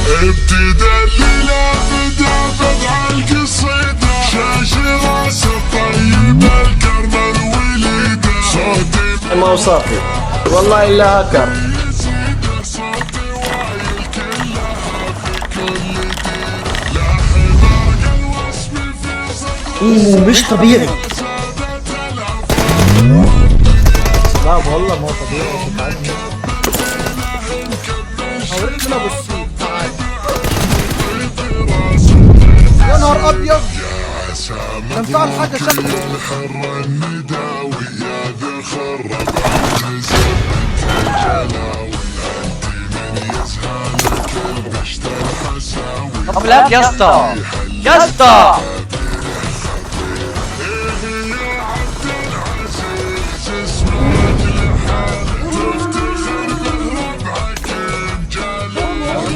ابتدى الليلة بدأ القصيدة شاش راسه طيب الكرم الوليدة صوتي ما وصافي والله إلا هكر. صوتي وايل كلها في كل دين لا حذاق الوصف في صدر مش طبيعي. لا والله ما هو طبيعي. اوريكم ابو السيد تعال. يا نهار ابيض كان فعل حاجه شكله. الحر النداوي يا ذا خرب النزل الجلاوي انت من يزهالك البشت الحساوي. طب لا يا اسطى يا اسطى يا عبد العزيز اسمك لحال تفتخر بربعك الجلاوي.